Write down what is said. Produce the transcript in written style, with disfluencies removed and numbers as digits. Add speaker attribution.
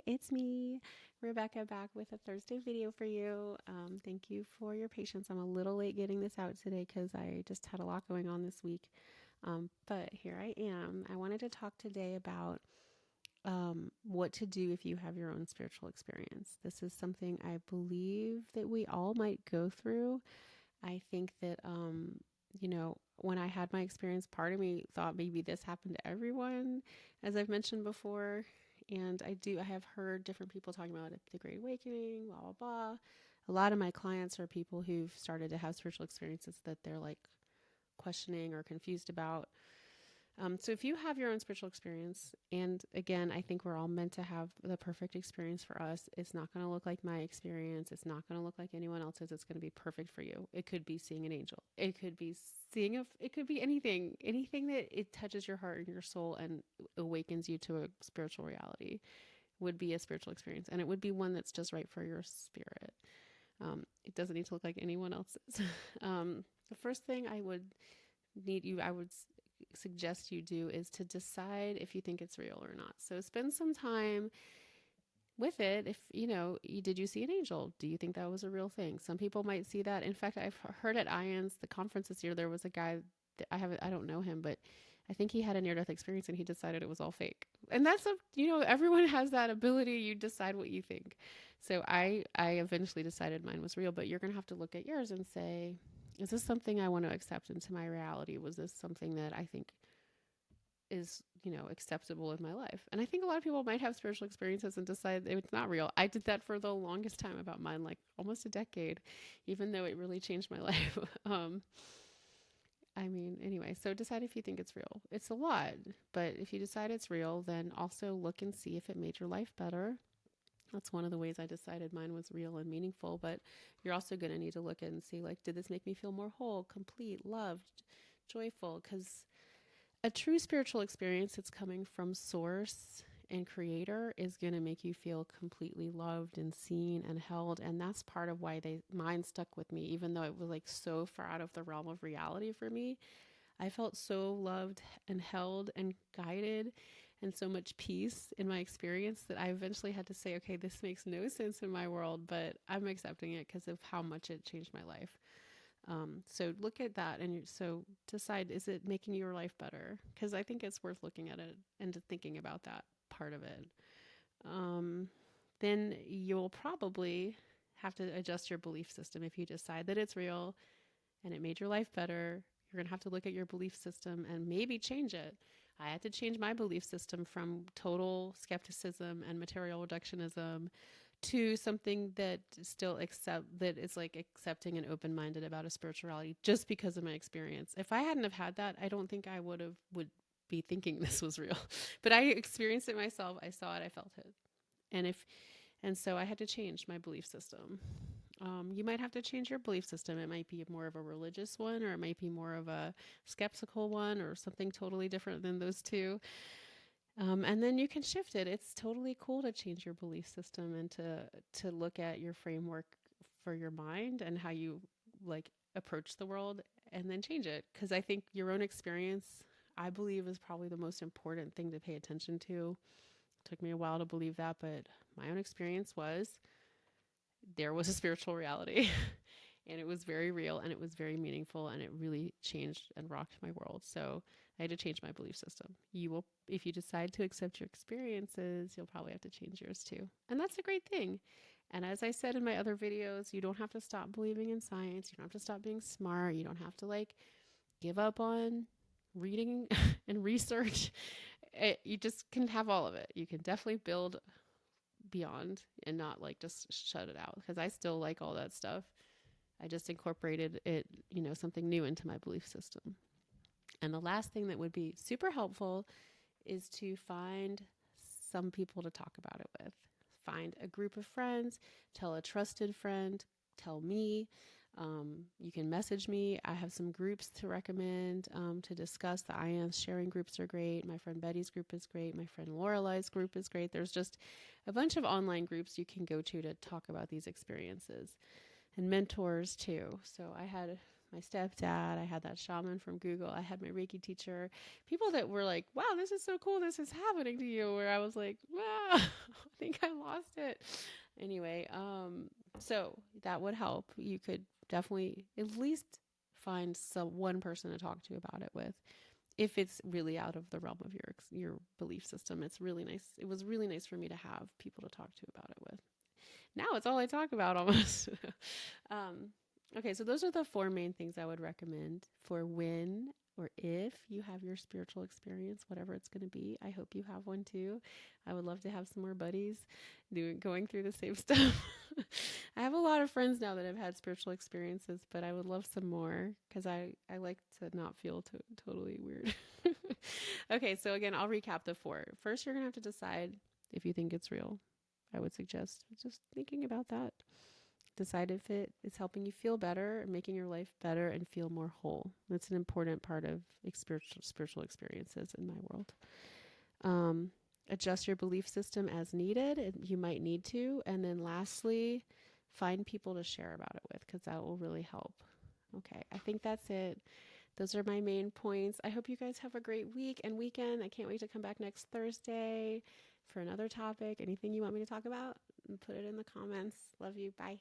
Speaker 1: it's me, Rebecca, back with a Thursday video for you. Thank you for your patience. I'm a little late getting this out today because I just had a lot going on this week. But here I am. I wanted to talk today about what to do if you have your own spiritual experience. This is something I believe that we all might go through. I think that, when I had my experience, part of me thought maybe this happened to everyone, as I've mentioned before. And I have heard different people talking about it, the Great Awakening, blah, blah, blah. A lot of my clients are people who've started to have spiritual experiences that they're like questioning or confused about. So if you have your own spiritual experience, and again, I think we're all meant to have the perfect experience for us. It's not going to look like my experience. It's not going to look like anyone else's. It's going to be perfect for you. It could be seeing an angel. It could be it could be anything that it touches your heart and your soul and awakens you to a spiritual reality would be a spiritual experience. And it would be one that's just right for your spirit. It doesn't need to look like anyone else's. The first thing I would suggest you do is to decide if you think it's real or not. So spend some time with it. If did you see an angel? Do you think that was a real thing? Some people might see that. In fact, I've heard at IANS, the conference this year, there was a guy that I don't know him, but I think he had a near death experience and he decided it was all fake. And that's everyone has that ability. You decide what you think. So I eventually decided mine was real, but you're going to have to look at yours and say, is this something I want to accept into my reality? Was this something that I think is, acceptable in my life? And I think a lot of people might have spiritual experiences and decide that it's not real. I did that for the longest time about mine, like almost a decade, even though it really changed my life. Anyway, so decide if you think it's real. It's a lot, but if you decide it's real, then also look and see if it made your life better. That's one of the ways I decided mine was real and meaningful, but you're also going to need to look at and see, like, did this make me feel more whole, complete, loved, joyful? Because a true spiritual experience that's coming from source and creator is going to make you feel completely loved and seen and held. And that's part of why mine stuck with me, even though it was like so far out of the realm of reality for me. I felt so loved and held and guided and so much peace in my experience that I eventually had to say, okay, this makes no sense in my world, but I'm accepting it because of how much it changed my life. So look at that and so decide, is it making your life better? Because I think it's worth looking at it and thinking about that part of it. Then you'll probably have to adjust your belief system. If you decide that it's real and it made your life better, you're going to have to look at your belief system and maybe change it. I had to change my belief system from total skepticism and material reductionism to something that that is like accepting and open-minded about a spirituality just because of my experience. If I hadn't have had that, I don't think I would be thinking this was real. But I experienced it myself. I saw it, I felt it. And so I had to change my belief system. You might have to change your belief system. It might be more of a religious one, or it might be more of a skeptical one, or something totally different than those two. And then you can shift it. It's totally cool to change your belief system and to look at your framework for your mind and how you like approach the world, and then change it. Because I think your own experience, I believe, is probably the most important thing to pay attention to. It took me a while to believe that, but my own experience was there was a spiritual reality and it was very real and it was very meaningful and it really changed and rocked my world. So I had to change my belief system. You will, if you decide to accept your experiences, you'll probably have to change yours too. And that's a great thing. And as I said in my other videos, you don't have to stop believing in science. You don't have to stop being smart. You don't have to like give up on reading and research. You just can have all of it. You can definitely build beyond and not like just shut it out, because I still like all that stuff. I just incorporated it, something new into my belief system. And the last thing that would be super helpful is to find some people to talk about it with. Find a group of friends, tell a trusted friend, tell me. You can message me. I have some groups to recommend to discuss. The IANS sharing groups are great. My friend Betty's group is great. My friend Lorelai's group is great. There's just a bunch of online groups you can go to talk about these experiences, and mentors too. So I had my stepdad. I had that shaman from Google. I had my Reiki teacher. People that were like, wow, this is so cool. This is happening to you. Where I was like, wow, I think I lost it. Anyway, so that would help. You could definitely at least find one person to talk to about it with. If it's really out of the realm of your belief system, it's really nice. It was really nice for me to have people to talk to about it with. Now it's all I talk about almost. um, okay, so those are the four main things I would recommend for when or if you have your spiritual experience, whatever it's going to be. I hope you have one too. I would love to have some more buddies going through the same stuff. I have a lot of friends now that have had spiritual experiences, but I would love some more because I like to not feel totally weird. Okay, so again, I'll recap the four. First, you're going to have to decide if you think it's real. I would suggest just thinking about that. Decide if it is helping you feel better, making your life better, and feel more whole. That's an important part of spiritual experiences in my world. Adjust your belief system as needed. You might need to. And then lastly, find people to share about it with because that will really help. Okay, I think that's it. Those are my main points. I hope you guys have a great week and weekend. I can't wait to come back next Thursday for another topic. Anything you want me to talk about, put it in the comments. Love you. Bye.